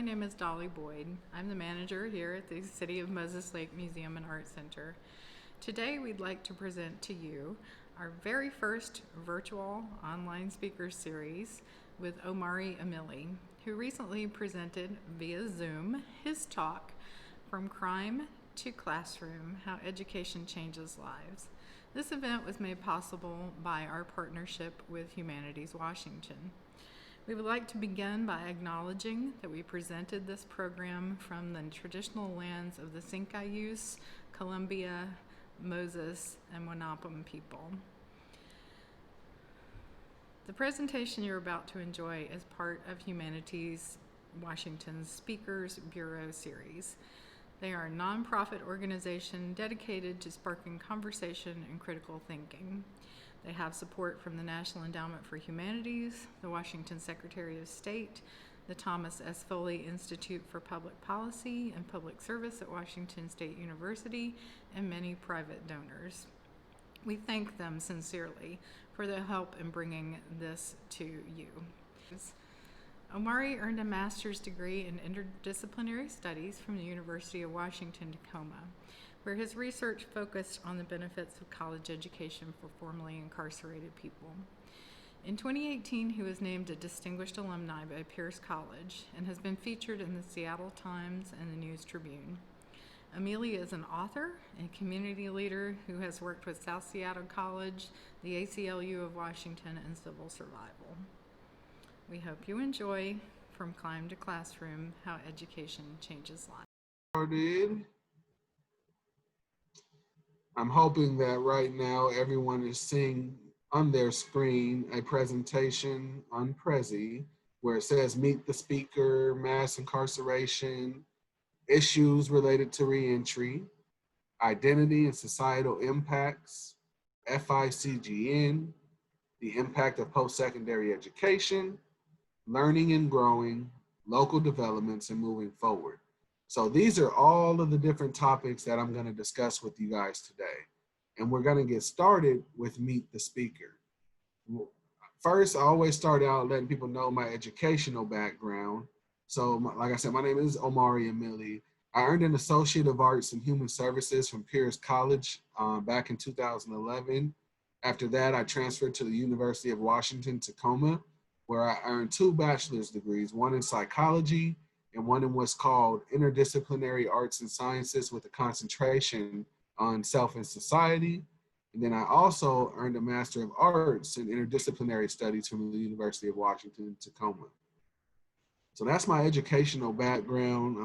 name is Dolly Boyd. I'm the manager here at the City of Moses Lake Museum and Art Center. Today we'd like to present to you our very first virtual online speaker series with Omari Amili, who recently presented via Zoom his talk, From Crime to Classroom, How Education Changes Lives. This event was made possible by our partnership with Humanities Washington. We would like to begin by acknowledging that we presented this program from the traditional lands of the Sincayuse, Columbia, Moses, and Wanapum people. The presentation you're about to enjoy is part of Humanities Washington's Speakers Bureau series. They are a nonprofit organization dedicated to sparking conversation and critical thinking. They have support from the National Endowment for Humanities, the Washington Secretary of State, the Thomas S. Foley Institute for Public Policy and Public Service at Washington State University, and many private donors. We thank them sincerely for their help in bringing this to you. Omari earned a master's degree in interdisciplinary studies from the University of Washington, Tacoma, where his research focused on the benefits of college education for formerly incarcerated people. In 2018, he was named a Distinguished Alumni by Pierce College and has been featured in the Seattle Times and the News Tribune. Amili is an author and community leader who has worked with South Seattle College, the ACLU of Washington, and Civil Survival. We hope you enjoy From Crime to Classroom, How Education Changes Lives. I'm hoping that right now everyone is seeing on their screen a presentation on Prezi where it says Meet the Speaker, Mass Incarceration, Issues Related to Reentry, Identity and Societal Impacts, FICGN, the Impact of Post-Secondary Education, Learning and Growing, Local Developments, and Moving Forward. So these are all of the different topics that I'm going to discuss with you guys today. And we're going to get started with Meet the Speaker. First, I always start out letting people know my educational background. So like I said, my name is Omari Amili. I earned an Associate of Arts in Human Services from Pierce College back in 2011. After that, I transferred to the University of Washington, Tacoma, where I earned 2 bachelor's degrees, one in psychology and one in what's called interdisciplinary arts and sciences with a concentration on self and society. And then I also earned a Master of Arts in interdisciplinary studies from the University of Washington, Tacoma. So that's my educational background.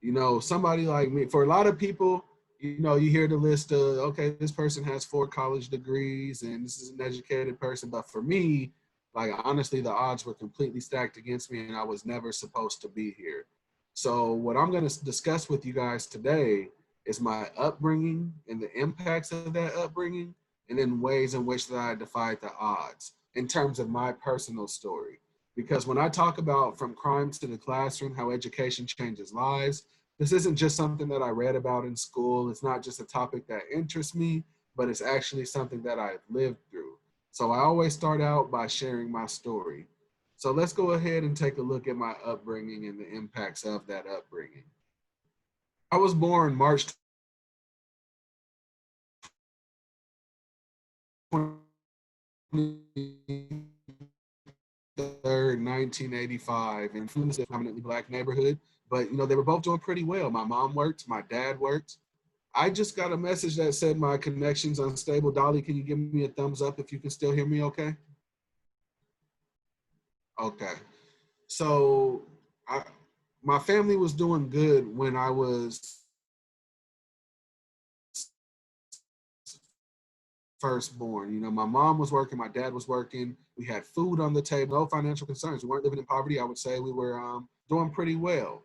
You know, somebody like me, for a lot of people, you know, you hear the list of, okay, this person has 4 college degrees and this is an educated person. But for me, like, honestly, the odds were completely stacked against me and I was never supposed to be here. So what I'm going to discuss with you guys today is my upbringing and the impacts of that upbringing, and then ways in which that I defied the odds in terms of my personal story. Because when I talk about From Crime to the Classroom, How Education Changes Lives, this isn't just something that I read about in school. It's not just a topic that interests me, but it's actually something that I've lived through. So I always start out by sharing my story. So let's go ahead and take a look at my upbringing and the impacts of that upbringing. I was born March 23rd, 1985, in a predominantly Black neighborhood. But, you know, they were both doing pretty well. My mom worked, my dad worked. I just got a message that said my connection's unstable. Dolly, can you give me a thumbs up if you can still hear me okay? Okay. So my family was doing good when I was first born. You know, my mom was working, my dad was working. We had food on the table, no financial concerns. We weren't living in poverty. I would say we were doing pretty well.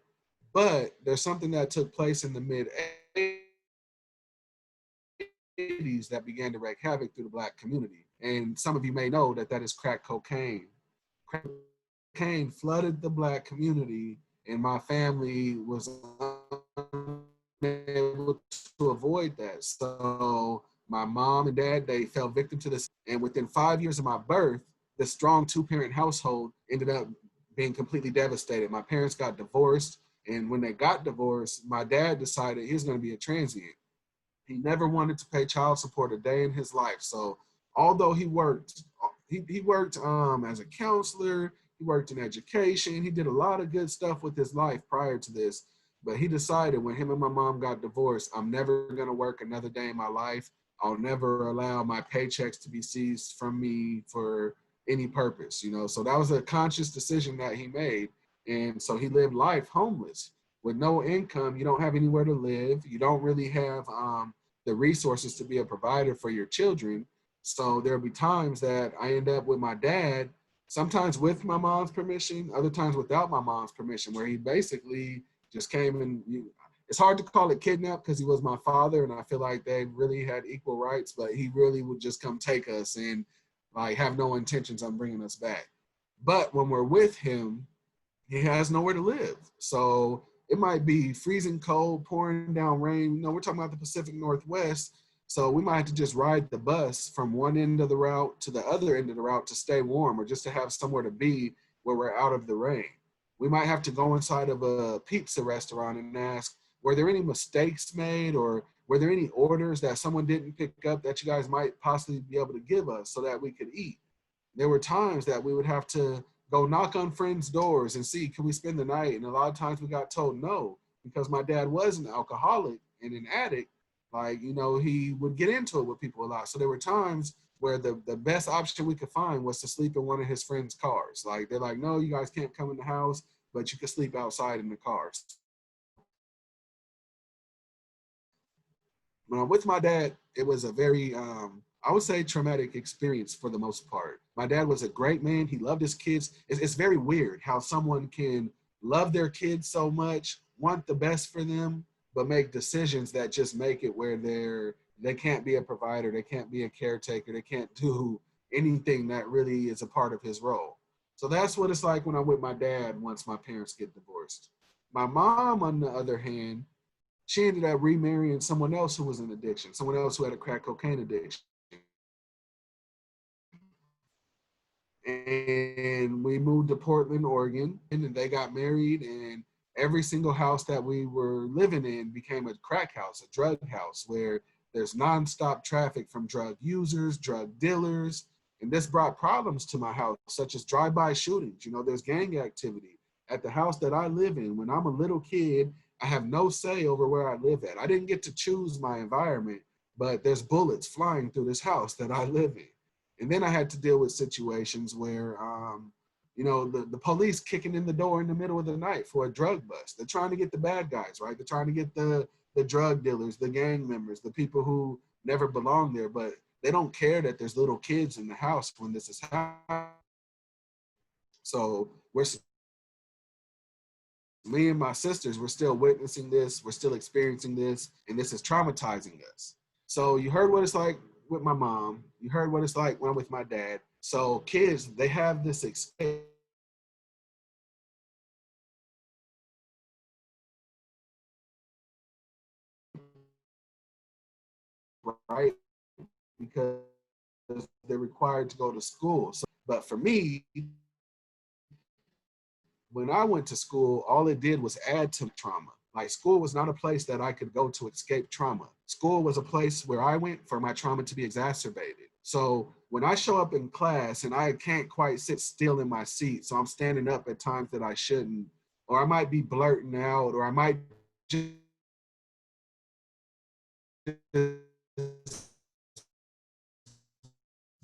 But there's something that took place in the mid-'80s that began to wreak havoc through the Black community. And some of you may know that that is crack cocaine. Crack cocaine flooded the Black community, and my family was unable to avoid that. So my mom and dad, they fell victim to this. And within 5 years of my birth, the strong 2-parent household ended up being completely devastated. My parents got divorced, and when they got divorced, my dad decided he was going to be a transient. He never wanted to pay child support a day in his life. So although he worked as a counselor, he worked in education, he did a lot of good stuff with his life prior to this. But he decided when him and my mom got divorced, I'm never gonna work another day in my life. I'll never allow my paychecks to be seized from me for any purpose, you know. So that was a conscious decision that he made. And so he lived life homeless with no income. You don't have anywhere to live. You don't really have the resources to be a provider for your children. So there'll be times that I end up with my dad, sometimes with my mom's permission, other times without my mom's permission, where he basically just came and it's hard to call it kidnap because he was my father and I feel like they really had equal rights, but he really would just come take us and like have no intentions on bringing us back. But when we're with him, he has nowhere to live. So it might be freezing cold, pouring down rain. You know, we're talking about the Pacific Northwest. So we might have to just ride the bus from one end of the route to the other end of the route to stay warm or just to have somewhere to be where we're out of the rain. We might have to go inside of a pizza restaurant and ask, were there any mistakes made or were there any orders that someone didn't pick up that you guys might possibly be able to give us so that we could eat? There were times that we would have to go knock on friends' doors and see, can we spend the night? And a lot of times we got told no, because my dad was an alcoholic and an addict. Like, you know, he would get into it with people a lot. So there were times where the best option we could find was to sleep in one of his friends' cars. Like, they're like, no, you guys can't come in the house, but you can sleep outside in the cars. When I'm with my dad, it was a very, I would say, traumatic experience for the most part. My dad was a great man. He loved his kids. It's very weird how someone can love their kids so much, want the best for them, but make decisions that just make it where they can't be a provider, they can't be a caretaker, they can't do anything that really is a part of his role. So that's what it's like when I'm with my dad once my parents get divorced. My mom, on the other hand, she ended up remarrying someone else who was in addiction, someone else who had a crack cocaine addiction. And we moved to Portland, Oregon, and they got married, and every single house that we were living in became a crack house, a drug house, where there's nonstop traffic from drug users, drug dealers, and this brought problems to my house, such as drive-by shootings. You know, there's gang activity at the house that I live in. When I'm a little kid, I have no say over where I live at. I didn't get to choose my environment, but there's bullets flying through this house that I live in. And then I had to deal with situations where, you know, the police kicking in the door in the middle of the night for a drug bust. They're trying to get the bad guys, right? They're trying to get the drug dealers, the gang members, the people who never belong there, but they don't care that there's little kids in the house when this is happening. So me and my sisters, we're still witnessing this, we're still experiencing this, and this is traumatizing us. So you heard what it's like with my mom, you heard what it's like when I'm with my dad. So kids, they have this escape, right? Because they're required to go to school. So, but for me, when I went to school, all it did was add to trauma. Like, school was not a place that I could go to escape trauma. School was a place where I went for my trauma to be exacerbated. So when I show up in class and I can't quite sit still in my seat, so I'm standing up at times that I shouldn't, or I might be blurting out, or I might just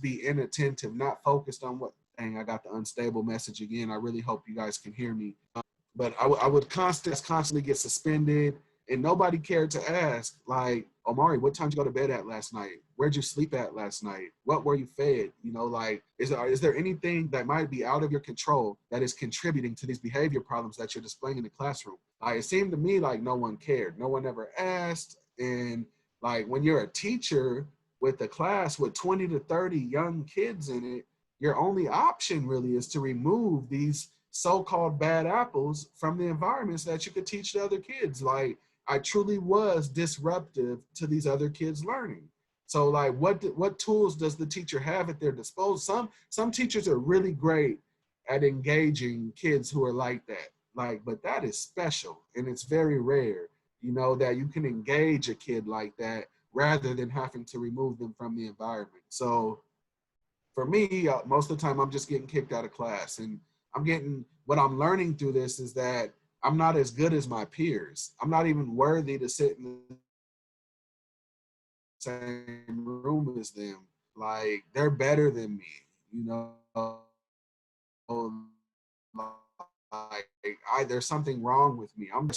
be inattentive, not focused on what, dang, I got the unstable message again. I really hope you guys can hear me. But I would constantly get suspended, and nobody cared to ask, like, Omari, what time did you go to bed at last night? Where'd you sleep at last night? What were you fed? You know, like, is there anything that might be out of your control that is contributing to these behavior problems that you're displaying in the classroom? It seemed to me like no one cared. No one ever asked. And like, when you're a teacher with a class with 20 to 30 young kids in it, your only option really is to remove these so-called bad apples from the environments that you could teach the other kids. Like, I truly was disruptive to these other kids' learning. So like, what tools does the teacher have at their disposal? Some teachers are really great at engaging kids who are like that. Like, but that is special, and it's very rare, you know, that you can engage a kid like that rather than having to remove them from the environment. So for me, most of the time, I'm just getting kicked out of class, and what I'm learning through this is that I'm not as good as my peers. I'm not even worthy to sit in the same room as them. Like, they're better than me, you know. Like, there's something wrong with me. I'm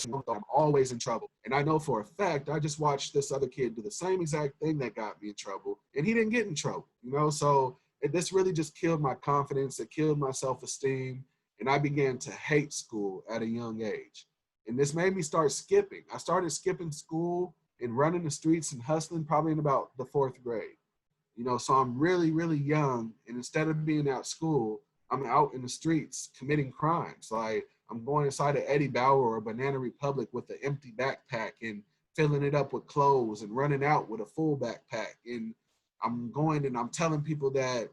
always in trouble. And I know for a fact, I just watched this other kid do the same exact thing that got me in trouble, and he didn't get in trouble, you know? So this really just killed my confidence. It killed my self-esteem. And I began to hate school at a young age. And this made me start skipping. I started skipping school and running the streets and hustling probably in about the 4th grade. You know, so I'm really, really young. And instead of being at school, I'm out in the streets committing crimes. Like, I'm going inside of Eddie Bauer or Banana Republic with an empty backpack and filling it up with clothes and running out with a full backpack. And I'm going and I'm telling people that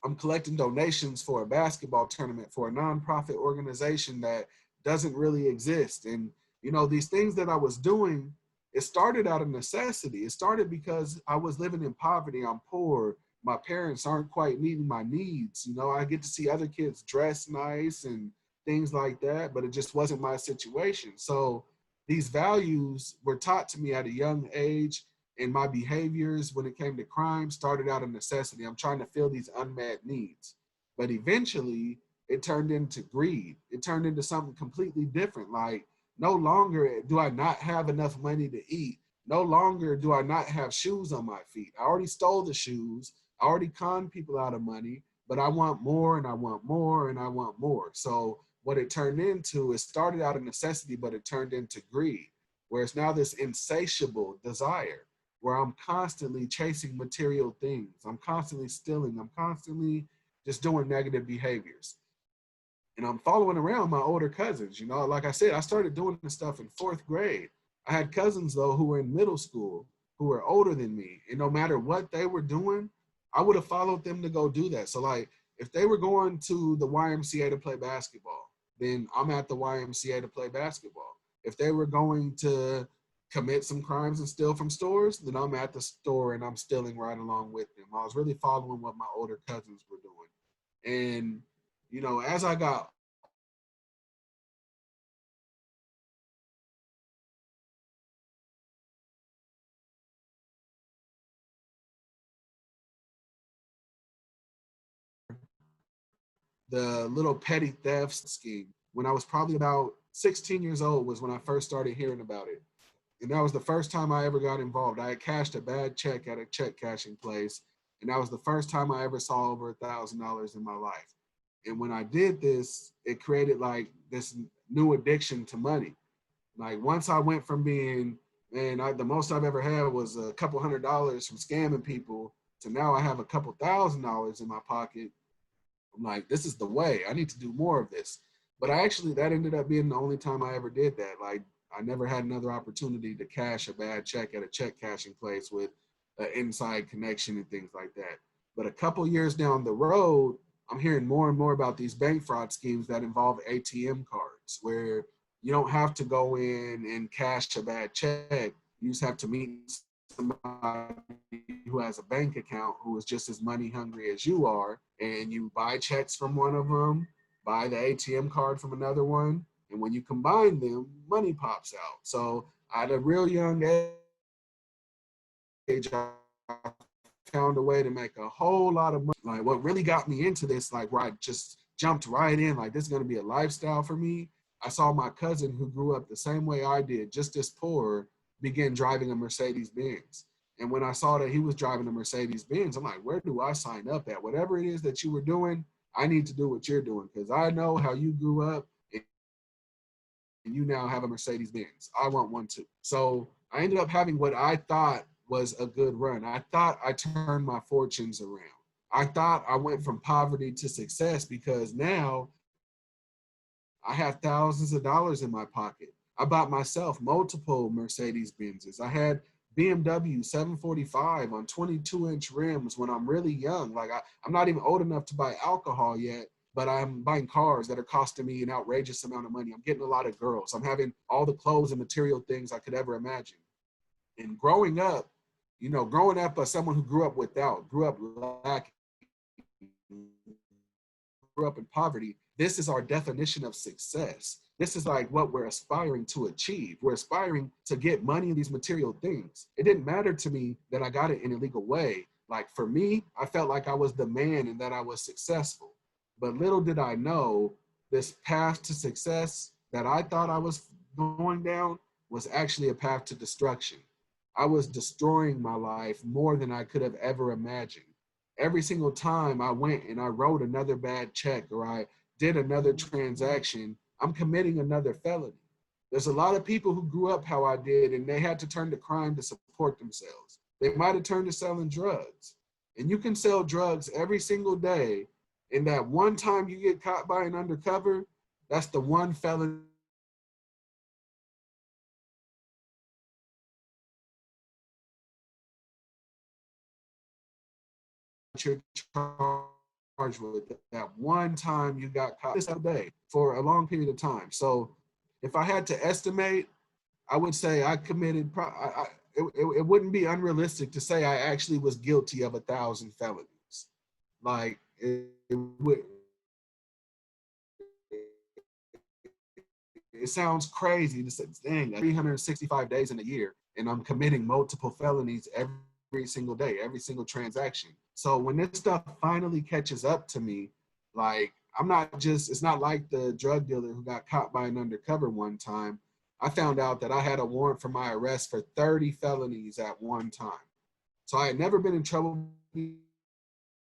I'm collecting donations for a basketball tournament for a nonprofit organization that doesn't really exist. And, you know, these things that I was doing, it started out of necessity. It started because I was living in poverty. I'm poor. My parents aren't quite meeting my needs. You know, I get to see other kids dress nice and things like that, but it just wasn't my situation. So these values were taught to me at a young age, and my behaviors when it came to crime started out of necessity. I'm trying to fill these unmet needs. But eventually it turned into greed. It turned into something completely different. Like, no longer do I not have enough money to eat. No longer do I not have shoes on my feet. I already stole the shoes. I already conned people out of money, but I want more and I want more and I want more. So what it turned into, it started out of necessity, but it turned into greed, where it's now this insatiable desire where I'm constantly chasing material things. I'm constantly stealing. I'm constantly just doing negative behaviors. And I'm following around my older cousins. You know, like I said, I started doing this stuff in 4th grade. I had cousins, though, who were in middle school, who were older than me. And no matter what they were doing, I would have followed them to go do that. So, like, if they were going to the YMCA to play basketball, then I'm at the YMCA to play basketball. If they were going to commit some crimes and steal from stores, then I'm at the store and I'm stealing right along with them. I was really following what my older cousins were doing. And, you know, as I got the little petty thefts scheme, when I was probably about 16 years old was when I first started hearing about it. And that was the first time I ever got involved. I had cashed a bad check at a check cashing place. And that was the first time I ever saw over $1,000 in my life. And when I did this, it created like this new addiction to money. Like, once I went from being, the most I've ever had was a couple $100s from scamming people to now I have a couple $1,000s in my pocket. I'm like, this is the way. I need to do more of this. But that ended up being the only time I ever did that. Like, I never had another opportunity to cash a bad check at a check cashing place with an inside connection and things like that. But a couple years down the road, I'm hearing more and more about these bank fraud schemes that involve ATM cards, where you don't have to go in and cash a bad check. You just have to meet somebody who has a bank account who is just as money hungry as you are, and you buy checks from one of them, buy the ATM card from another one, and when you combine them, money pops out. So at a real young age, I found a way to make a whole lot of money. Like, what really got me into this, like, where I just jumped right in, like, this is going to be a lifestyle for me. I saw my cousin, who grew up the same way I did, just as poor, begin driving a Mercedes Benz. And when I saw that he was driving a Mercedes Benz, I'm like, where do I sign up at? Whatever it is that you were doing, I need to do what you're doing, because I know how you grew up and you now have a Mercedes Benz. I want one too. So I ended up having what I thought was a good run. I thought I turned my fortunes around. I thought I went from poverty to success, because now I have thousands of dollars in my pocket. I bought myself multiple Mercedes Benzes. I had BMW 745 on 22-inch rims when I'm really young. Like, I'm not even old enough to buy alcohol yet, but I'm buying cars that are costing me an outrageous amount of money. I'm getting a lot of girls. I'm having all the clothes and material things I could ever imagine. And growing up, growing up as someone who grew up lacking, grew up in poverty, this is our definition of success. This is like what we're aspiring to achieve. We're aspiring to get money in these material things. It didn't matter to me that I got it in a legal way. Like for me, I felt like I was the man and that I was successful. But little did I know, this path to success that I thought I was going down was actually a path to destruction. I was destroying my life more than I could have ever imagined. Every single time I went and I wrote another bad check or I did another transaction, I'm committing another felony. There's a lot of people who grew up how I did and they had to turn to crime to support themselves. They might have turned to selling drugs. And you can sell drugs every single day. And that one time you get caught by an undercover, that's the one felony you're charged with. That one time you got caught this day for a long period of time. So if I had to estimate, I would say I committed, it wouldn't be unrealistic to say I actually was guilty of 1,000 felonies. Like it sounds crazy to say, dang, 365 days in a year, and I'm committing multiple felonies every single day, every single transaction. So when this stuff finally catches up to me, like it's not like the drug dealer who got caught by an undercover one time. I found out that I had a warrant for my arrest for 30 felonies at one time. So I had never been in trouble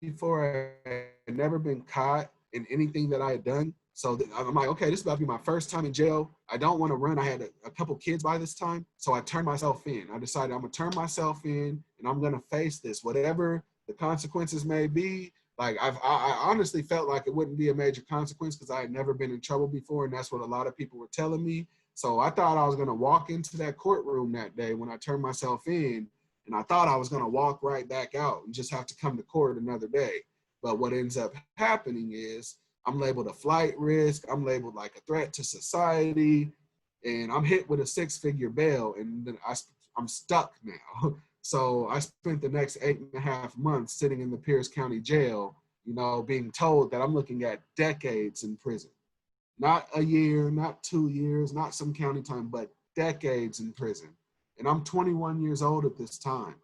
before. I had never been caught in anything that I had done. So I'm like, okay, this is about to be my first time in jail. I don't want to run. I had a couple kids by this time. So I turned myself in. I decided I'm going to turn myself in and I'm going to face this, whatever the consequences may be. Like I honestly felt like it wouldn't be a major consequence because I had never been in trouble before. And that's what a lot of people were telling me. So I thought I was going to walk into that courtroom that day when I turned myself in. And I thought I was going to walk right back out and just have to come to court another day. But what ends up happening is I'm labeled a flight risk. I'm labeled like a threat to society. And I'm hit with a 6-figure bail. And then I'm stuck now. So I spent the next 8.5 months sitting in the Pierce County Jail, being told that I'm looking at decades in prison. Not a year, not 2 years, not some county time, but decades in prison. And I'm 21 years old at this time.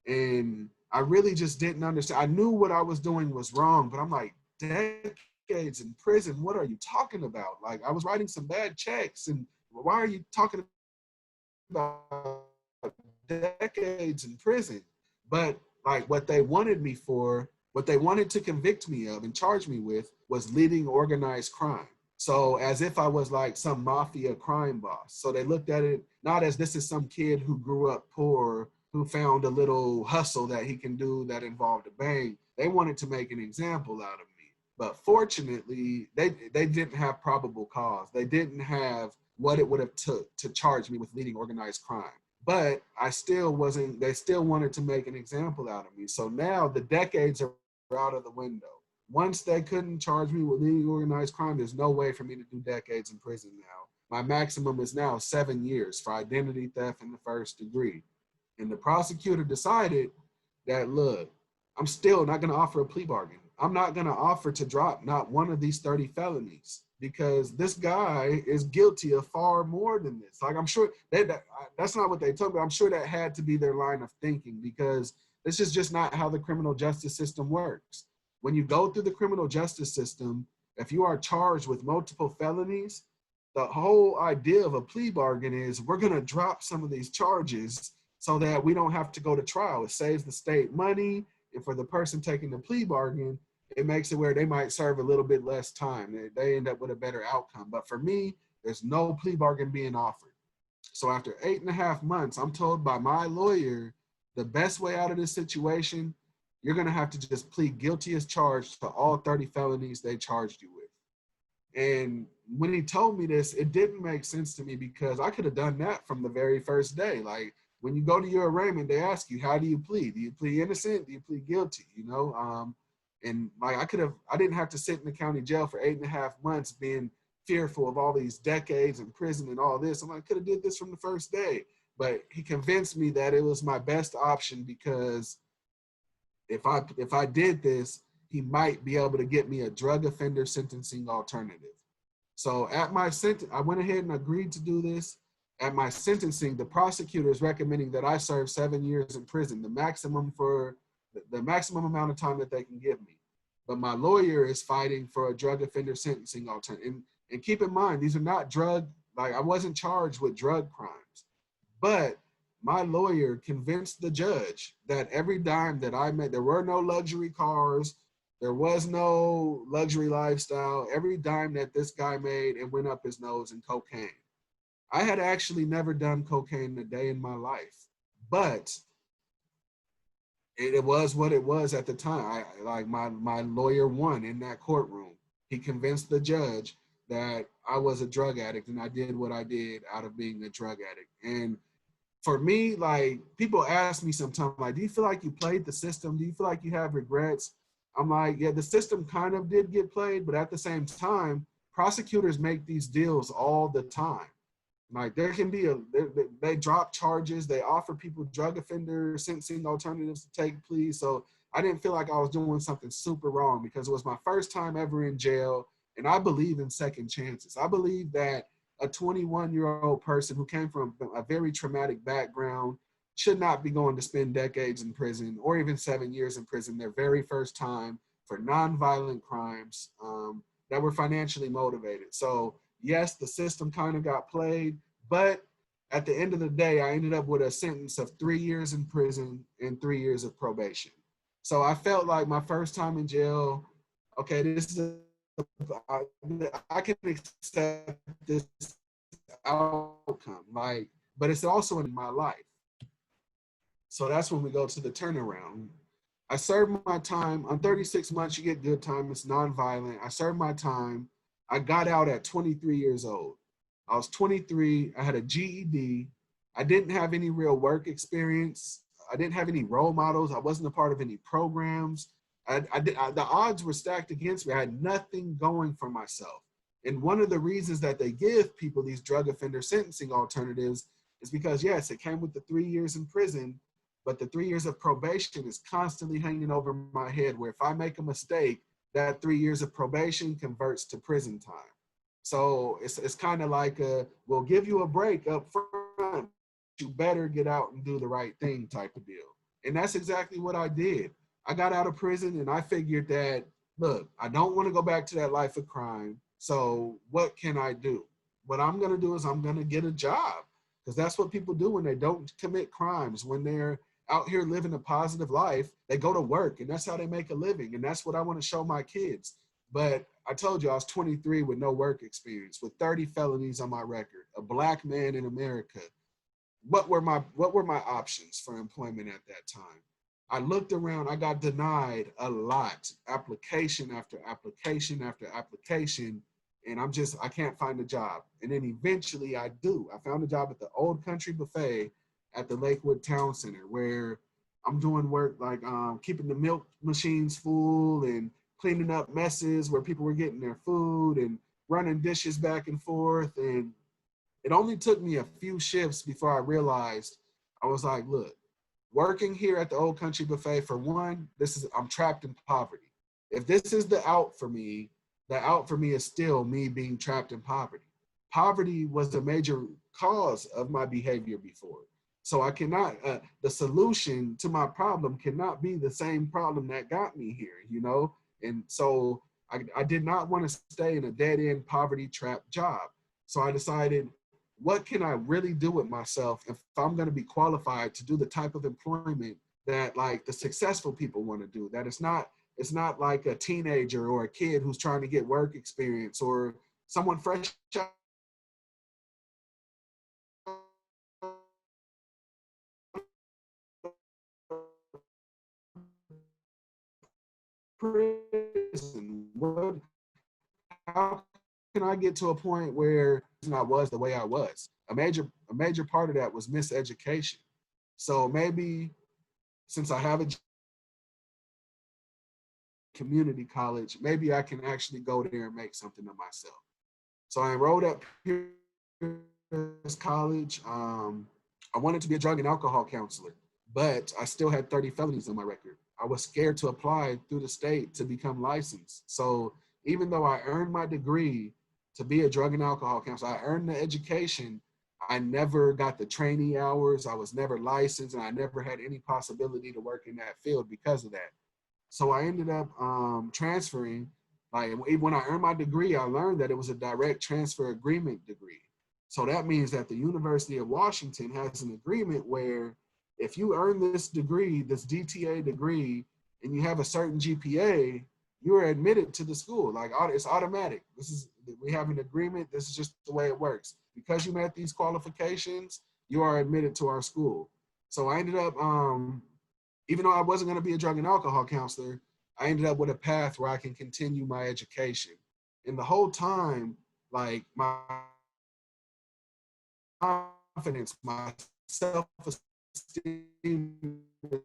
And I really just didn't understand. I knew what I was doing was wrong, but I'm like, decades in prison, what are you talking about? Like, I was writing some bad checks, and why are you talking about decades in prison? But like what they wanted to convict me of and charge me with was leading organized crime. So as if I was like some mafia crime boss. So they looked at it not as this is some kid who grew up poor, who found a little hustle that he can do that involved a bank. They wanted to make an example out of me. But fortunately, they didn't have probable cause. They didn't have what it would have took to charge me with leading organized crime. But they still wanted to make an example out of me. So now the decades are out of the window. Once they couldn't charge me with leading organized crime, there's no way for me to do decades in prison now. My maximum is now 7 years for identity theft in the first degree. And the prosecutor decided that, look, I'm still not going to offer a plea bargain. I'm not going to offer to drop not one of these 30 felonies because this guy is guilty of far more than this. Like, I'm sure that's not what they told me. I'm sure that had to be their line of thinking because this is just not how the criminal justice system works. When you go through the criminal justice system, if you are charged with multiple felonies, the whole idea of a plea bargain is we're going to drop some of these charges so that we don't have to go to trial. It saves the state money. And for the person taking the plea bargain, it makes it where they might serve a little bit less time. They end up with a better outcome. But for me, there's no plea bargain being offered. So after 8.5 months, I'm told by my lawyer, the best way out of this situation, you're going to have to just plead guilty as charged to all 30 felonies they charged you with. And when he told me this, it didn't make sense to me because I could have done that from the very first day. Like when you go to your arraignment, they ask you, how do you plead? Do you plead innocent? Do you plead guilty? And like I didn't have to sit in the county jail for 8.5 months being fearful of all these decades in prison and all this. I'm like, I could have did this from the first day. But he convinced me that it was my best option, because if I did this, he might be able to get me a drug offender sentencing alternative. So at my sentence, I went ahead and agreed to do this. At my sentencing, the prosecutor is recommending that I serve 7 years in prison, the maximum amount of time that they can give me. But my lawyer is fighting for a drug offender sentencing alternative. And keep in mind, these are not I wasn't charged with drug crimes. But my lawyer convinced the judge that every dime that I made, there were no luxury cars, there was no luxury lifestyle. Every dime that this guy made, it went up his nose in cocaine. I had actually never done cocaine a day in my life, but it was what it was at the time. My lawyer won in that courtroom. He convinced the judge that I was a drug addict, and I did what I did out of being a drug addict. And for me, like, people ask me sometimes, like, do you feel like you played the system? Do you feel like you have regrets? I'm like, yeah, the system kind of did get played, but at the same time, prosecutors make these deals all the time. Like, there can be they drop charges, they offer people drug offender sentencing alternatives to take pleas. So I didn't feel like I was doing something super wrong, because it was my first time ever in jail. And I believe in second chances. I believe that a 21-year-old person who came from a very traumatic background should not be going to spend decades in prison, or even 7 years in prison, their very first time, for nonviolent crimes that were financially motivated. So yes, the system kind of got played, but at the end of the day, I ended up with a sentence of 3 years in prison and 3 years of probation. So I felt like my first time in jail, okay, I can accept this outcome, like, but it's also in my life. So that's when we go to the turnaround. I served my time. On 36 months, you get good time. It's nonviolent. I served my time. I got out at 23 years old. I was 23. I had a GED. I didn't have any real work experience. I didn't have any role models. I wasn't a part of any programs. The odds were stacked against me. I had nothing going for myself. And one of the reasons that they give people these drug offender sentencing alternatives is because, yes, it came with the 3 years in prison, but the 3 years of probation is constantly hanging over my head, where if I make a mistake, that 3 years of probation converts to prison time. So it's kind of like we'll give you a break up front, you better get out and do the right thing type of deal. And that's exactly what I did. I got out of prison and I figured that, look, I don't want to go back to that life of crime. So what can I do? What I'm going to do is I'm going to get a job, because that's what people do when they don't commit crimes. When they're out here living a positive life, they go to work, and that's how they make a living. And that's what I want to show my kids. But I told you I was 23 with no work experience, with 30 felonies on my record, a Black man in America. What were my options for employment at that time? I looked around, I got denied a lot, application after application after application, and I can't find a job. And then eventually I do. I found a job at the Old Country Buffet at the Lakewood Town Center, where I'm doing work like keeping the milk machines full and cleaning up messes where people were getting their food, and running dishes back and forth. And it only took me a few shifts before I realized, I was like, look, working here at the Old Country Buffet, for one, I'm trapped in poverty. If this is the out for me, the out for me is still me being trapped in poverty. Poverty was a major cause of my behavior before. So I cannot, the solution to my problem cannot be the same problem that got me here, you know? And so I did not want to stay in a dead end poverty trap job. So I decided, what can I really do with myself if I'm going to be qualified to do the type of employment that, like, the successful people want to do? That it's not like a teenager or a kid who's trying to get work experience, or someone fresh out of prison. How can I get to a point where I was the way I was? A major part of that was miseducation. So maybe, since I have a community college, maybe I can actually go there and make something of myself. So I enrolled at Pierce College. I wanted to be a drug and alcohol counselor, but I still had 30 felonies on my record. I was scared to apply through the state to become licensed. So even though I earned my degree to be a drug and alcohol counselor, I earned the education, I never got the trainee hours. I was never licensed, and I never had any possibility to work in that field because of that. So I ended up transferring. Like when I earned my degree, I learned that it was a direct transfer agreement degree. So that means that the University of Washington has an agreement where if you earn this degree, this DTA degree, and you have a certain GPA, you are admitted to the school. Like it's automatic. We have an agreement. This is just the way it works. Because you met these qualifications, you are admitted to our school. So I ended up, even though I wasn't going to be a drug and alcohol counselor, I ended up with a path where I can continue my education. And the whole time, like my confidence, my self-esteem is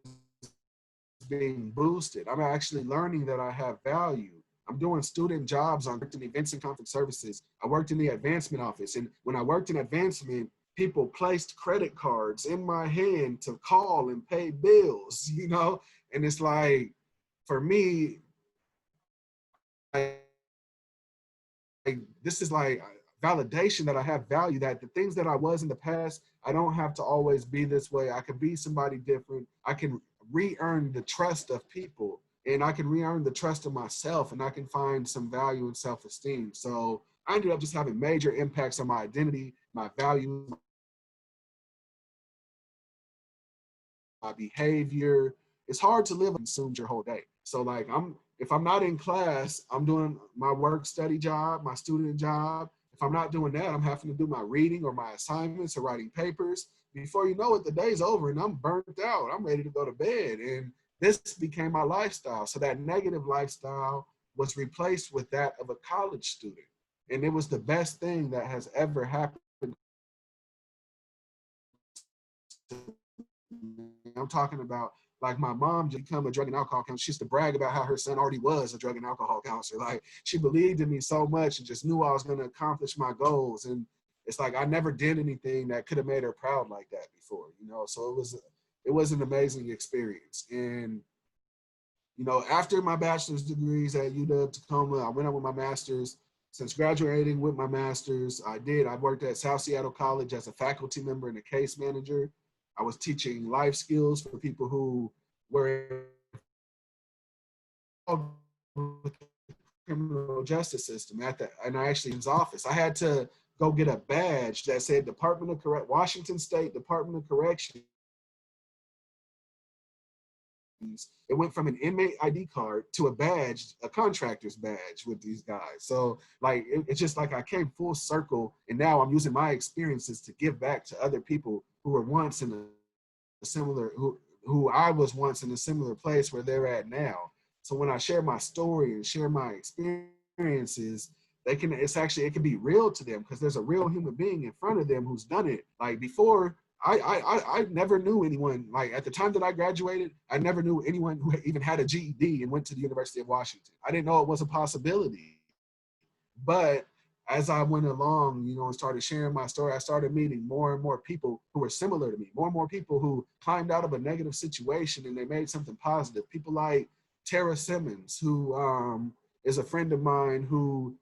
being boosted. I'm actually learning that I have value. I'm doing student jobs. I worked in events and conference services. I worked in the advancement office. And when I worked in advancement, people placed credit cards in my hand to call and pay bills, you know? And it's like, for me, this is like validation that I have value, that the things that I was in the past, I don't have to always be this way. I can be somebody different. I can re-earn the trust of people, and I can re-earn the trust of myself, and I can find some value and self-esteem. So I ended up just having major impacts on my identity, my values, my behavior. It's hard to live and consume your whole day. So like if I'm not in class, I'm doing my work study job, my student job. If I'm not doing that, I'm having to do my reading or my assignments or writing papers. Before you know it, the day's over and I'm burnt out. I'm ready to go to bed. And this became my lifestyle. So that negative lifestyle was replaced with that of a college student. And it was the best thing that has ever happened. I'm talking about like my mom just become a drug and alcohol counselor. She used to brag about how her son already was a drug and alcohol counselor. Like she believed in me so much and just knew I was going to accomplish my goals. And it's like I never did anything that could have made her proud like that before, you know. So it was an amazing experience. And you know, after my bachelor's degrees at UW Tacoma, I went on with my master's. Since graduating with my master's, I worked at South Seattle College as a faculty member and a case manager. I was teaching life skills for people who were involved with the criminal justice system and I actually in his office. I had to go get a badge that said Washington State Department of Corrections. It went from an inmate ID card to a badge, a contractor's badge with these guys. So like, it's just like I came full circle, and now I'm using my experiences to give back to other people who were once in a similar, who I was once in a similar place where they're at now. So when I share my story and share my experiences, it can be real to them because there's a real human being in front of them who's done it. Like before, I never knew anyone, like at the time that I graduated, I never knew anyone who even had a GED and went to the University of Washington. I didn't know it was a possibility. But as I went along, you know, and started sharing my story, I started meeting more and more people who were similar to me, more and more people who climbed out of a negative situation and they made something positive. People like Tara Simmons, who is a friend of mine who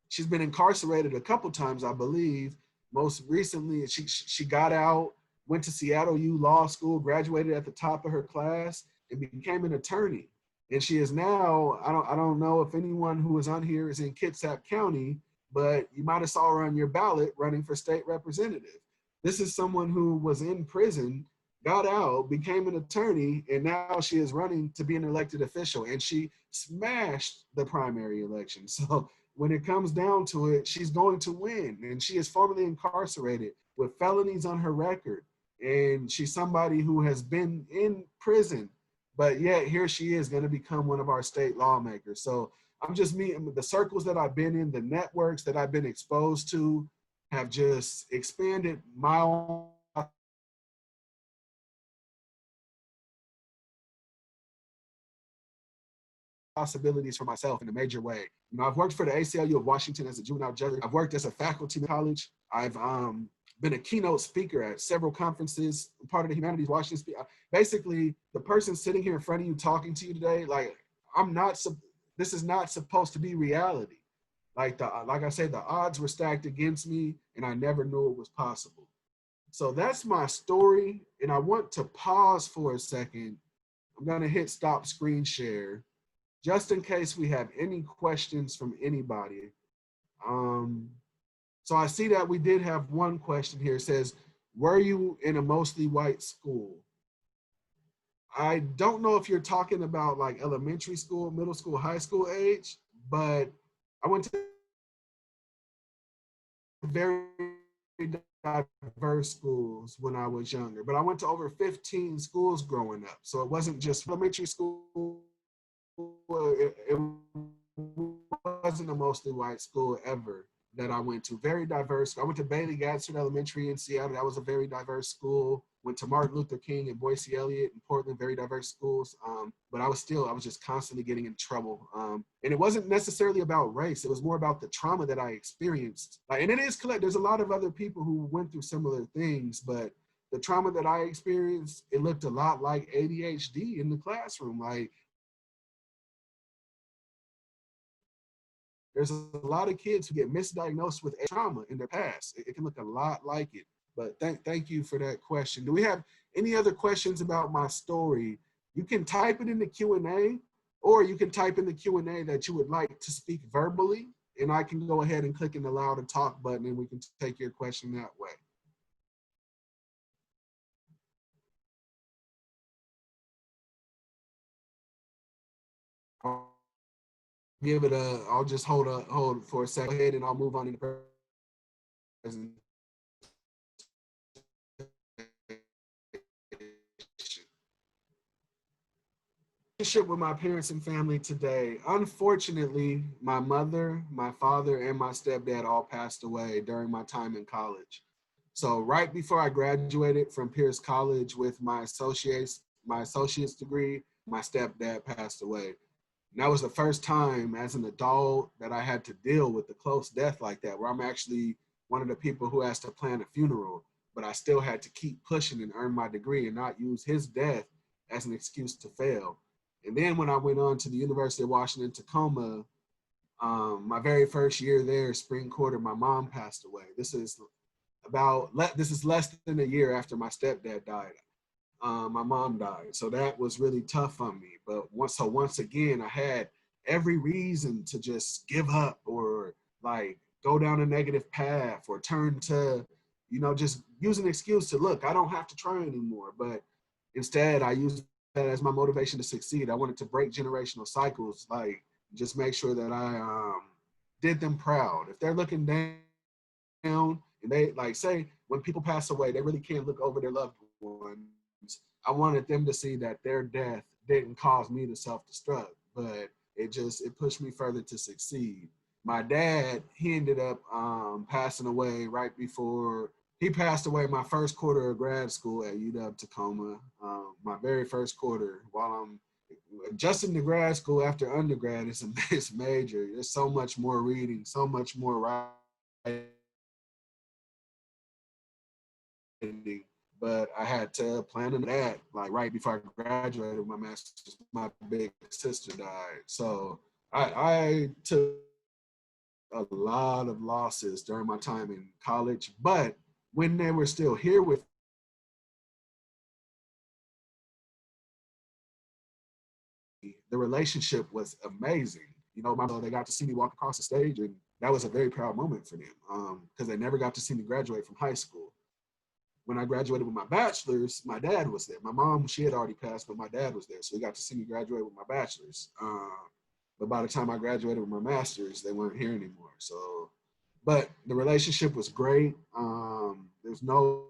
she's been incarcerated a couple times, I believe. Most recently, she got out, went to Seattle U Law School, graduated at the top of her class, and became an attorney. And she is now, I don't know if anyone who is on here is in Kitsap County, but you might have saw her on your ballot running for state representative. This is someone who was in prison, got out, became an attorney, and now she is running to be an elected official. And she smashed the primary election. So when it comes down to it, she's going to win. And she is formerly incarcerated with felonies on her record. And she's somebody who has been in prison, but yet here she is going to become one of our state lawmakers. So I'm just meeting the circles that I've been in, the networks that I've been exposed to have just expanded my own possibilities for myself in a major way. You know, I've worked for the ACLU of Washington as a juvenile judge. I've worked as a faculty in college. I've been a keynote speaker at several conferences, part of the Humanities Washington. Basically, the person sitting here in front of you talking to you today, like, this is not supposed to be reality. Like I said, the odds were stacked against me and I never knew it was possible. So that's my story. And I want to pause for a second. I'm gonna hit stop screen share just in case we have any questions from anybody. So I see that we did have one question here. It says, were you in a mostly white school? I don't know if you're talking about like elementary school, middle school, high school age, but I went to very diverse schools when I was younger, but I went to over 15 schools growing up. So it wasn't just elementary school. It wasn't a mostly white school ever that I went to. Very diverse. I went to Bailey Gadsden Elementary in Seattle. That was a very diverse school. Went to Martin Luther King and Boise Elliott in Portland, very diverse schools. But I was just constantly getting in trouble. And it wasn't necessarily about race. It was more about the trauma that I experienced. And it is collect. There's a lot of other people who went through similar things, but the trauma that I experienced, it looked a lot like ADHD in the classroom. Like, there's a lot of kids who get misdiagnosed with trauma in their past. It can look a lot like it. But thank you for that question. Do we have any other questions about my story? You can type it in the Q&A, or you can type in the Q&A that you would like to speak verbally, and I can go ahead and click in the loud and talk button, and we can take your question that way. I'll give it I'll just hold for a second ahead, and I'll move on in the presentation. Relationship with my parents and family today. Unfortunately, my mother, my father, and my stepdad all passed away during my time in college. So right before I graduated from Pierce College with my associate's degree, my stepdad passed away. And that was the first time as an adult that I had to deal with a close death like that, where I'm actually one of the people who has to plan a funeral, but I still had to keep pushing and earn my degree and not use his death as an excuse to fail. And then when I went on to the University of Washington, Tacoma, my very first year there, spring quarter, my mom passed away. This is less than a year after my stepdad died. My mom died. So that was really tough on me. But once again, I had every reason to just give up or like go down a negative path or turn to, just use an excuse to, look, I don't have to try anymore. But instead, I used that as my motivation to succeed. I wanted to break generational cycles, like just make sure that I did them proud. If they're looking down and they say when people pass away, they really can't look over their loved ones. I wanted them to see that their death didn't cause me to self-destruct, but it pushed me further to succeed. My dad, he ended up passing away right before he passed away my first quarter of grad school at UW Tacoma. My very first quarter, while I'm adjusting to grad school after undergrad, it's major. There's so much more reading, so much more writing. But I had to plan on that right before I graduated with my master's. My big sister died. So I took a lot of losses during my time in college, but when they were still here with me, the relationship was amazing. They got to see me walk across the stage, and that was a very proud moment for them because they never got to see me graduate from high school. When I graduated with my bachelor's, my dad was there. My mom, she had already passed, but my dad was there. So he got to see me graduate with my bachelor's. But by the time I graduated with my master's, they weren't here anymore. So, but the relationship was great. There's no,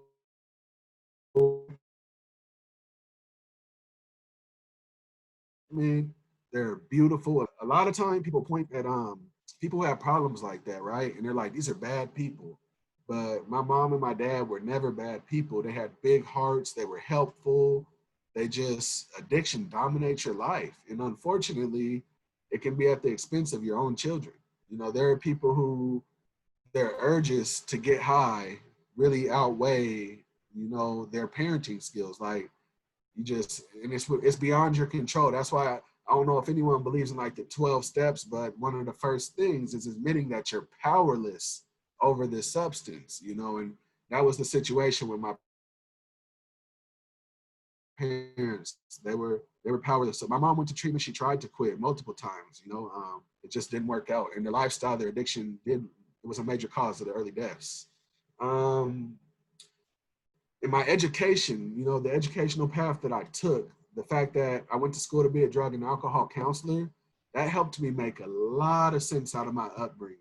they're beautiful. A lot of time people point at people who have problems like that, right? And they're like, these are bad people. But my mom and my dad were never bad people. They had big hearts. They were helpful. Addiction dominates your life. And unfortunately, it can be at the expense of your own children. You know, there are people who their urges to get high really outweigh, you know, their parenting skills. Like you just, and it's beyond your control. That's why I don't know if anyone believes in like the 12 steps, but one of the first things is admitting that you're powerless over this substance, you know, and that was the situation with my parents. They were powerless. So my mom went to treatment. She tried to quit multiple times, you know, it just didn't work out. And the lifestyle, their addiction it was a major cause of the early deaths. Um, in my education, you know, the educational path that I took, the fact that I went to school to be a drug and alcohol counselor, that helped me make a lot of sense out of my upbringing.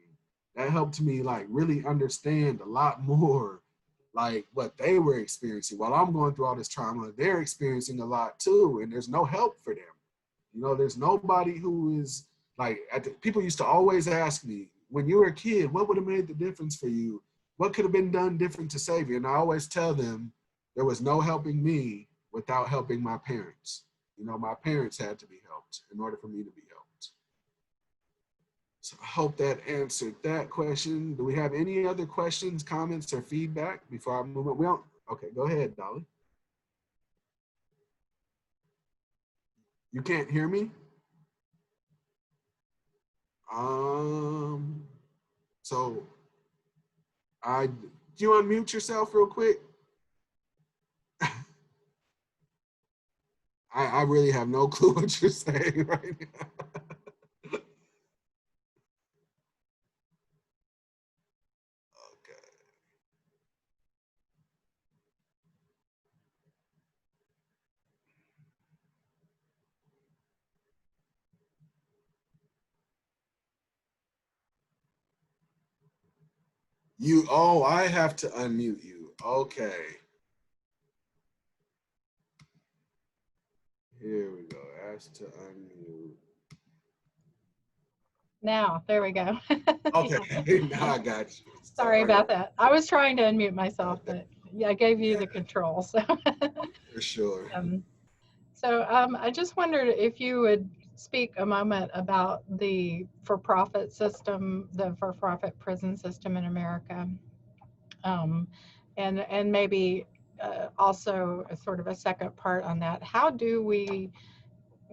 That helped me like really understand a lot more like what they were experiencing. While I'm going through all this trauma, they're experiencing a lot too, and there's no help for them. You know, there's nobody who is like, people used to always ask me, when you were a kid, what would have made the difference for you? What could have been done different to save you? And I always tell them there was no helping me without helping my parents. You know, my parents had to be helped in order for me to be helped. So I hope that answered that question. Do we have any other questions, comments, or feedback before I move on? We don't, okay, go ahead, Dolly. You can't hear me? Um, so do you unmute yourself real quick? I really have no clue what you're saying right now. Okay. Oh, I have to unmute you. Okay. Here we go. Ask to unmute. Now, there we go. Okay, Yeah. now I got you. Sorry Sorry about that. I was trying to unmute myself, about that. but yeah, I gave you Yeah, the control. So, for sure. um, I just wondered if you would speak a moment about the for-profit system, the for-profit prison system in America, um, and maybe also a sort of a second part on that.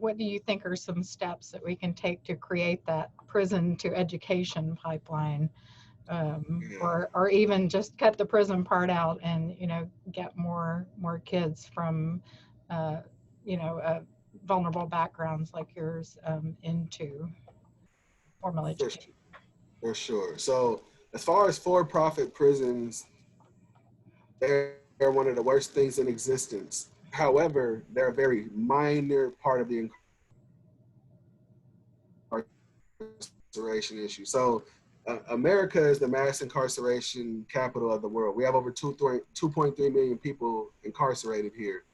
What do you think are some steps that we can take to create that prison to education pipeline, Yeah, or even just cut the prison part out and get more kids from uh, vulnerable backgrounds like yours into formal for education. sure. For sure. So as far as for-profit prisons, they're one of the worst things in existence. However, they're a very minor part of the incarceration issue. So, America is the mass incarceration capital of the world. We have over 2.3 million people incarcerated here.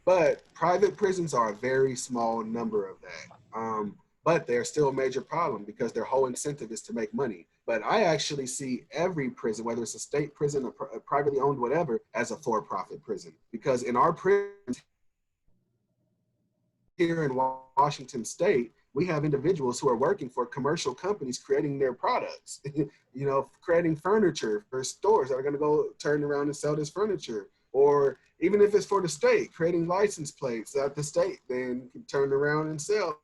But private prisons are a very small number of that. But they're still a major problem because their whole incentive is to make money. But I actually see every prison, whether it's a state prison or privately owned, whatever, as a for-profit prison. Because in our prisons here in Washington State, we have individuals who are working for commercial companies creating their products, you know, creating furniture for stores that are going to go turn around and sell this furniture. Or even if it's for the state, creating license plates that the state then can turn around and sell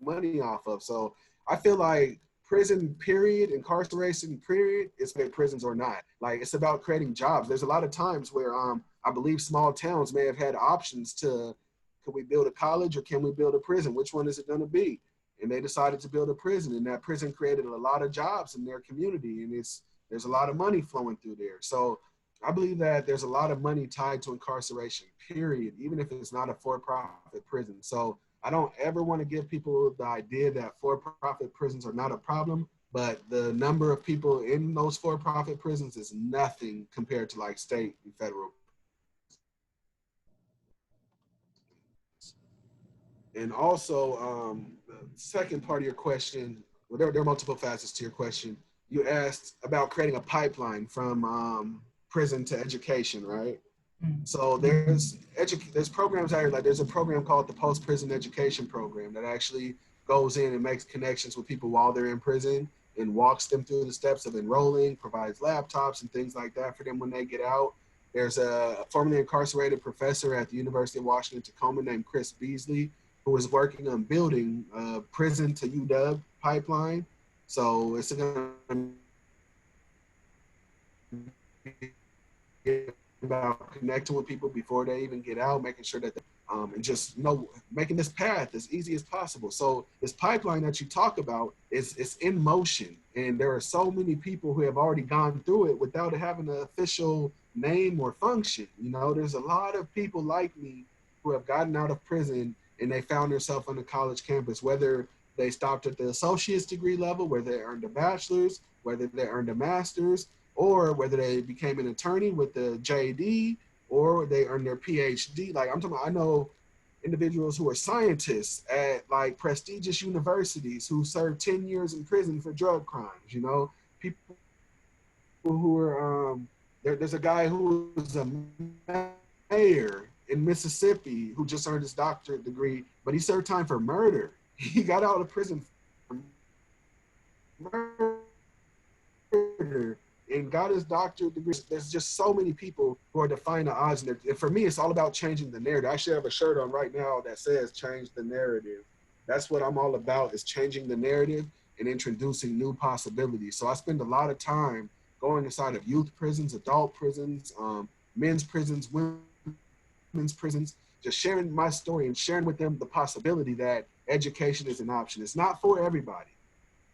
money off of. So I feel like prison period, incarceration period, it's whether prisons or not. Like it's about creating jobs. There's a lot of times where I believe small towns may have had options to, can we build a college or can we build a prison? Which one is it going to be? And they decided to build a prison, and that prison created a lot of jobs in their community, and there's a lot of money flowing through there. So I believe that there's a lot of money tied to incarceration, period, even if it's not a for-profit prison. So I don't ever want to give people the idea that for-profit prisons are not a problem, but the number of people in those for-profit prisons is nothing compared to like state and federal. And also, the second part of your question, well, there are multiple facets to your question. You asked about creating a pipeline from prison to education, right? So there's programs out here, like there's a program called the Post Prison Education Program that actually goes in and makes connections with people while they're in prison and walks them through the steps of enrolling, provides laptops and things like that for them when they get out. There's a formerly incarcerated professor at the University of Washington Tacoma named Chris Beasley, who is working on building a prison to UW pipeline. So it's going to about connecting with people before they even get out, making sure that and just making this path as easy as possible. So this pipeline that you talk about is in motion, and there are so many people who have already gone through it without it having an official name or function. You know, there's a lot of people like me who have gotten out of prison and they found themselves on the college campus, whether they stopped at the associate's degree level, where they earned a bachelor's, whether they earned a master's, or whether they became an attorney with the JD, or they earned their PhD. Like I'm talking about, I know individuals who are scientists at like prestigious universities who served 10 years in prison for drug crimes, you know, people who are, there's a guy who was a mayor in Mississippi who just earned his doctorate degree, but he served time for murder. He got out of prison for murder and got his doctorate degree. There's just so many people who are defying the odds. And for me, it's all about changing the narrative. I actually have a shirt on right now that says change the narrative. That's what I'm all about, is changing the narrative and introducing new possibilities. So I spend a lot of time going inside of youth prisons, adult prisons, men's prisons, women's prisons, just sharing my story and sharing with them the possibility that education is an option. It's not for everybody.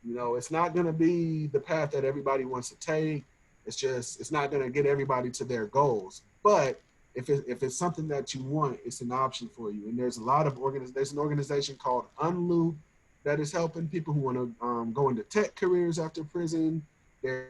You know, it's not going to be the path that everybody wants to take. It's not going to get everybody to their goals. But if it's something that you want, it's an option for you. And there's a lot of there's an organization called Unloop that is helping people who want to go into tech careers after prison. There's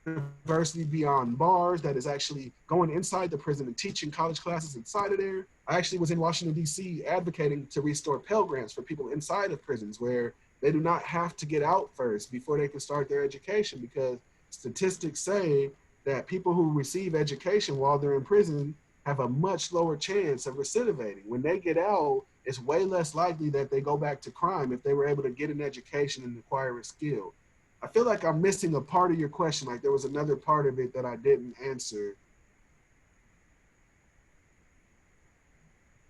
University Beyond Bars that is actually going inside the prison and teaching college classes inside of there. I actually was in Washington, D.C. advocating to restore Pell Grants for people inside of prisons where they do not have to get out first before they can start their education, because statistics say that people who receive education while they're in prison have a much lower chance of recidivating. When they get out, it's way less likely that they go back to crime if they were able to get an education and acquire a skill. I feel like I'm missing a part of your question. Like there was another part of it that I didn't answer.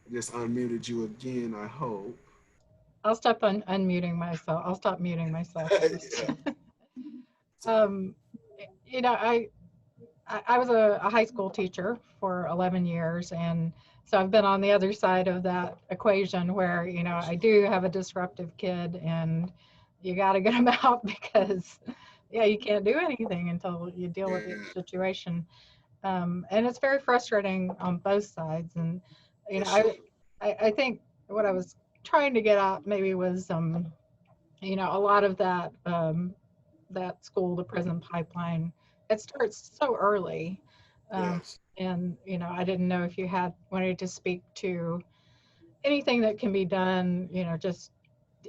I just unmuted you again, I hope. I'll stop unmuting myself. I'll stop muting myself first. Yeah. um, you know, I was a high school teacher for 11 years. And so I've been on the other side of that equation where, you know, I do have a disruptive kid and you got to get them out because, yeah, you can't do anything until you deal with each Yeah, situation. And it's very frustrating on both sides. And, you for know, sure. I think what I was trying to get at maybe was, you know, a lot of that, that school to prison pipeline, it starts so early. Yes. And, you know, I didn't know if you had wanted to speak to anything that can be done, you know, just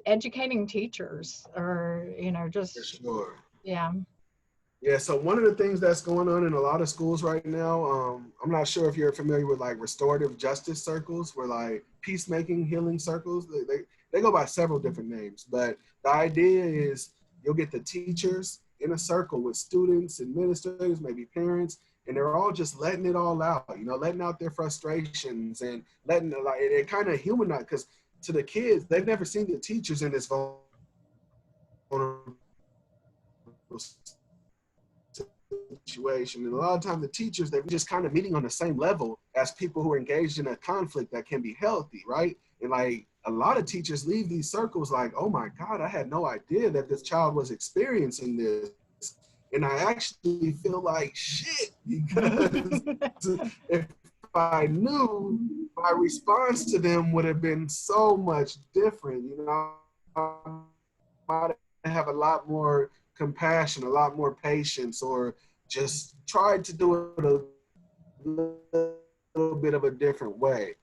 educating teachers or, you know, For just, sure. yeah. Yeah, so one of the things that's going on in a lot of schools right now, I'm not sure if you're familiar with like restorative justice circles, where like peacemaking, healing circles. They go by several different names, but the idea is you'll get the teachers in a circle with students, administrators, maybe parents, and they're all just letting it all out, you know, letting out their frustrations and letting like it kind of humanize, because to the kids, they've never seen the teachers in this vulnerable situation. And a lot of times the teachers, they're just kind of meeting on the same level as people who are engaged in a conflict that can be healthy, right? And like a lot of teachers leave these circles like, oh my God, I had no idea that this child was experiencing this. And I actually feel like shit because if I knew, my response to them would have been so much different. You know, I might have a lot more compassion, a lot more patience, or just tried to do it a little bit of a different way.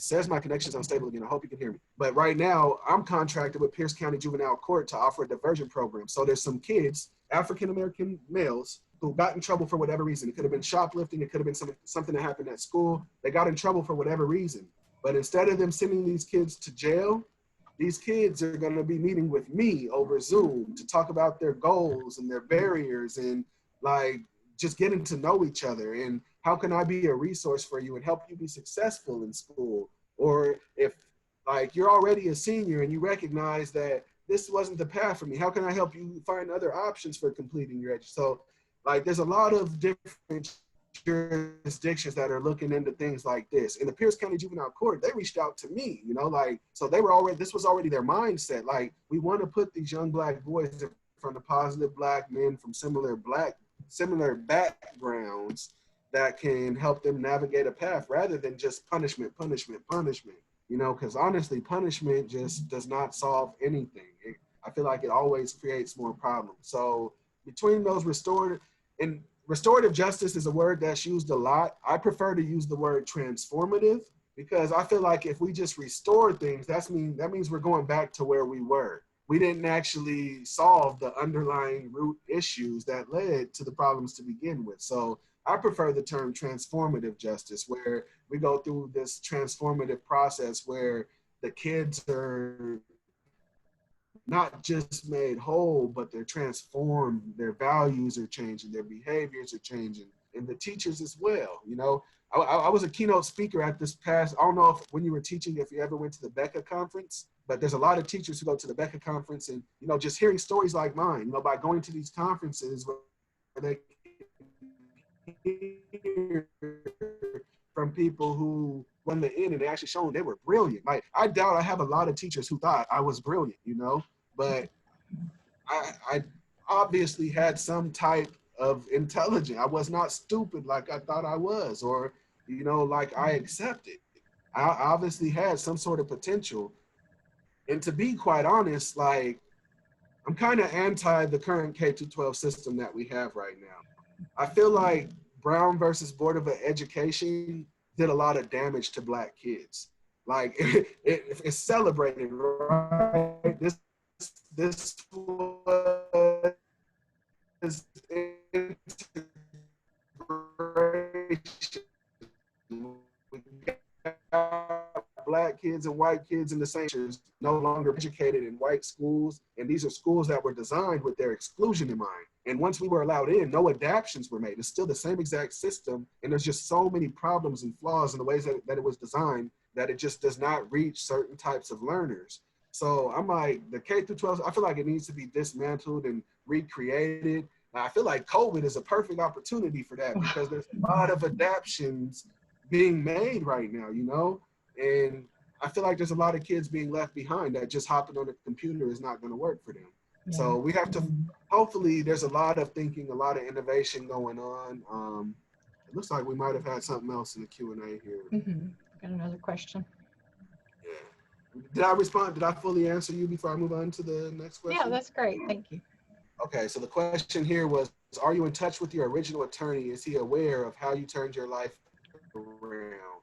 says my connection's unstable again. I hope you can hear me. But right now, I'm contracted with Pierce County Juvenile Court to offer a diversion program. So there's some kids, African-American males, who got in trouble for whatever reason. It could have been shoplifting. It could have been something that happened at school. They got in trouble for whatever reason. But instead of them sending these kids to jail, these kids are going to be meeting with me over Zoom to talk about their goals and their barriers and like just getting to know each other. And how can I be a resource for you and help you be successful in school? Or if like you're already a senior and you recognize that this wasn't the path for me, how can I help you find other options for completing your education? So like there's a lot of different jurisdictions that are looking into things like this. In the Pierce County Juvenile Court, they reached out to me, you know, like, so they were already, this was already their mindset. Like, we want to put these young Black boys in front of positive Black men from similar backgrounds that can help them navigate a path rather than just punishment, you know, because honestly, punishment just does not solve anything. I feel like it always creates more problems. So between those restorative justice is a word that's used a lot. I prefer to use the word transformative because I feel like if we just restore things, that means we're going back to where we were. We didn't actually solve the underlying root issues that led to the problems to begin with. So I prefer the term transformative justice, where we go through this transformative process where the kids are not just made whole, but they're transformed. Their values are changing, their behaviors are changing, and the teachers as well. You know, I was a keynote speaker at this past, I don't know if when you were teaching, if you ever went to the Becca conference, but there's a lot of teachers who go to the Becca conference and, you know, just hearing stories like mine, you know, by going to these conferences where they hear from people who run the end and they actually shown they were brilliant. Like, I doubt I have a lot of teachers who thought I was brilliant, you know, but I obviously had some type of intelligence. I was not stupid like I thought I was, or, you know, like I accepted. I obviously had some sort of potential. And to be quite honest, like, I'm kind of anti the current K-12 system that we have right now. I feel like Brown versus Board of Education did a lot of damage to Black kids. Like it's celebrated, right? This was integration. We got Black kids and white kids in the same churches, no longer educated in white schools. And these are schools that were designed with their exclusion in mind. And once we were allowed in, no adaptations were made. It's still the same exact system. And there's just so many problems and flaws in the ways that it was designed that it just does not reach certain types of learners. So I'm like, the K through 12, I feel like it needs to be dismantled and recreated. I feel like COVID is a perfect opportunity for that because there's a lot of adaptions being made right now, you know? And I feel like there's a lot of kids being left behind that just hopping on a computer is not going to work for them. Yeah. So we have to, hopefully there's a lot of thinking, a lot of innovation going on. It looks like we might have had something else in the Q&A here. Mm-hmm. Got another question. Yeah. Did I respond? Did I fully answer you before I move on to the next question? Yeah, that's great. Thank you. Okay, so the question here was, are you in touch with your original attorney? Is he aware of how you turned your life around?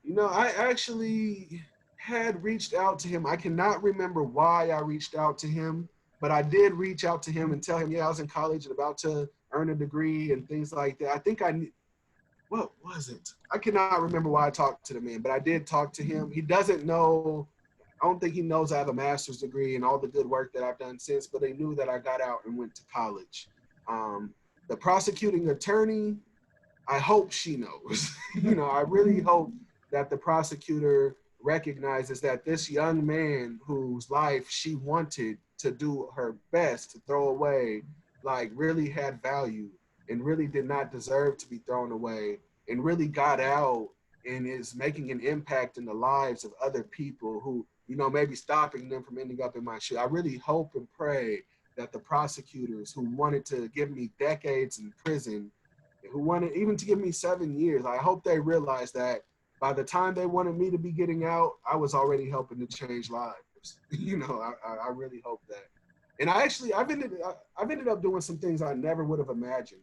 You know, I actually had reached out to him. I cannot remember why I reached out to him, but I did reach out to him and tell him, yeah, I was in college and about to earn a degree and things like that. I think what was it? I cannot remember why I talked to the man, but I did talk to him. He doesn't know, I don't think he knows I have a master's degree and all the good work that I've done since, but they knew that I got out and went to college. The prosecuting attorney, I hope she knows. You know, I really hope that the prosecutor recognizes that this young man whose life she wanted to do her best to throw away, like really had value and really did not deserve to be thrown away and really got out and is making an impact in the lives of other people who, you know, maybe stopping them from ending up in my shoe. I really hope and pray that the prosecutors who wanted to give me decades in prison, who wanted even to give me 7 years, I hope they realize that by the time they wanted me to be getting out, I was already helping to change lives. You know, I really hope that. And I've ended up doing some things I never would have imagined.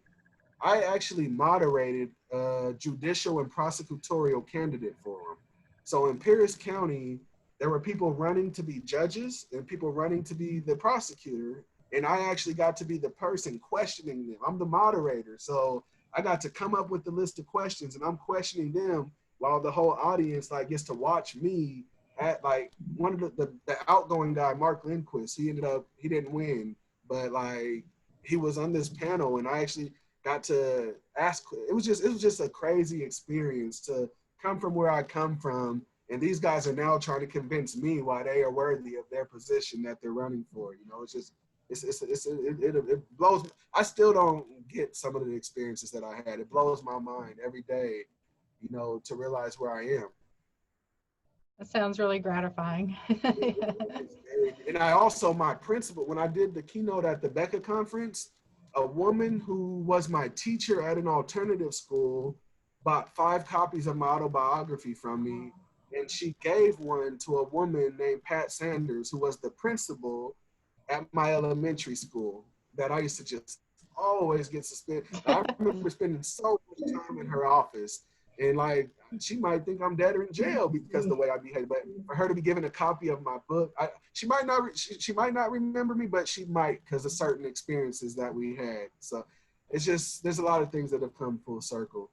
I actually moderated a judicial and prosecutorial candidate forum. So in Pierce County, there were people running to be judges and people running to be the prosecutor. And I actually got to be the person questioning them. I'm the moderator. So I got to come up with the list of questions and I'm questioning them while the whole audience like gets to watch me at like one of the outgoing guy, Mark Lindquist. He didn't win, but like he was on this panel and I actually got to ask. It was just a crazy experience to come from where I come from. And these guys are now trying to convince me why they are worthy of their position that they're running for. You know, it blows. I still don't get some of the experiences that I had. It blows my mind every day, you know, to realize where I am. That sounds really gratifying. And I also, my principal, when I did the keynote at the Becca conference, a woman who was my teacher at an alternative school bought 5 copies of my autobiography from me. And she gave one to a woman named Pat Sanders, who was the principal at my elementary school that I used to just always get suspended. I remember spending so much time in her office, and like she might think I'm dead or in jail because of the way I behave. But for her to be given a copy of my book, she might not remember me, but she might because of certain experiences that we had. So it's just there's a lot of things that have come full circle,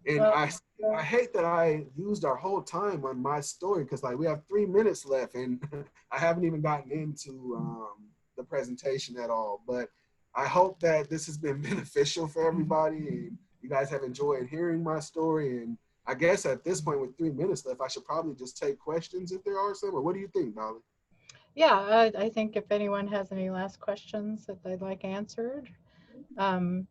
and Well, I hate that I used our whole time on my story because like we have 3 minutes left and I haven't even gotten into the presentation at all. But I hope that this has been beneficial for everybody and you guys have enjoyed hearing my story. And I guess at this point with 3 minutes left, I should probably just take questions if there are some. Or what do you think, Dolly? yeah, I think if anyone has any last questions that they'd like answered, um,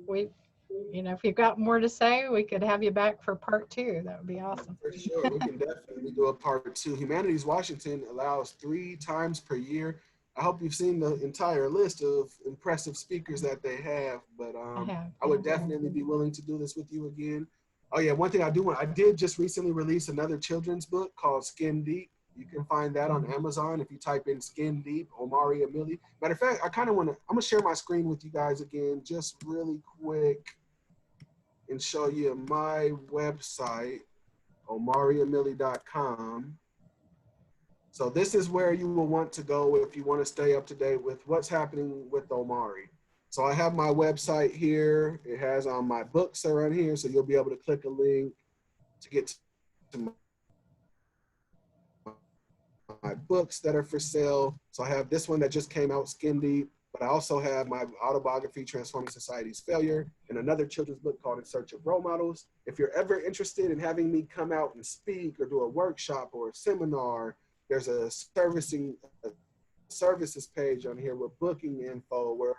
we, if you've got more to say, we could have you back for part 2. That would be awesome. For sure, we can definitely do a part 2. Humanities Washington allows 3 times per year. I hope you've seen the entire list of impressive speakers that they have, but I have. I would definitely be willing to do this with you again. Oh yeah, one thing I did just recently release another children's book called Skin Deep. You can find that on Amazon if you type in Skin Deep, Omari Amili. Matter of fact, I'm gonna share my screen with you guys again, just really quick, and show you my website, omariamili.com. So this is where you will want to go if you want to stay up to date with what's happening with Omari. So I have my website here. It has my books around here. So you'll be able to click a link to get to my books that are for sale. So I have this one that just came out, Skin Deep, but I also have my autobiography, Transforming Society's Failure, and another children's book called In Search of Role Models. If you're ever interested in having me come out and speak or do a workshop or a seminar, there's a services page on here with booking info where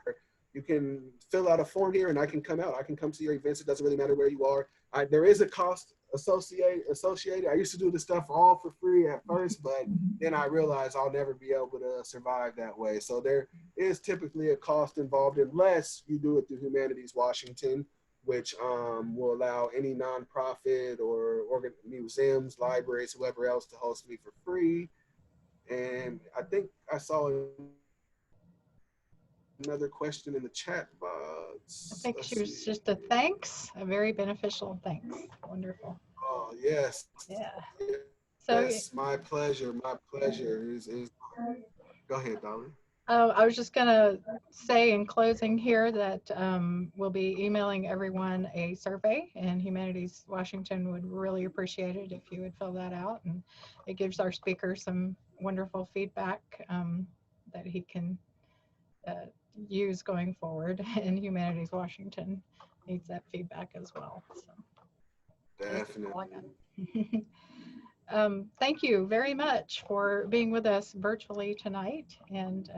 you can fill out a form here and I can come out. I can come to your events. It doesn't really matter where you are. There is a cost associated. I used to do this stuff all for free at first, but then I realized I'll never be able to survive that way. So there is typically a cost involved unless you do it through Humanities Washington, which will allow any nonprofit or museums, libraries, whoever else to host me for free. And I think I saw another question in the chat box. I think Let's she was see. just a thanks, a very beneficial thanks. Wonderful. Oh, yes. Yeah. So Yes, my pleasure. My pleasure is go ahead, Dolly. I was just going to say in closing here that we'll be emailing everyone a survey, and Humanities Washington would really appreciate it if you would fill that out. And it gives our speaker some wonderful feedback that he can use going forward. And Humanities Washington needs that feedback as well. So Definitely. thank you very much for being with us virtually tonight and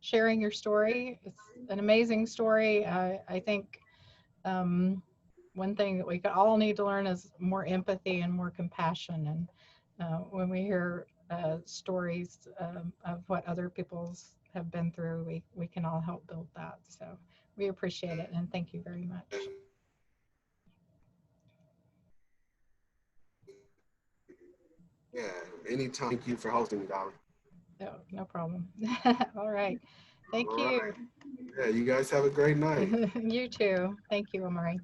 sharing your story. It's an amazing story. I think one thing that we all need to learn is more empathy and more compassion. And when we hear stories of what other people's have been through, we can all help build that. So we appreciate it and thank you very much. Yeah, anytime. Thank you for hosting me, Dolly. No problem. All right. Thank All you. right. Yeah, you guys have a great night. You too. Thank you, Omari.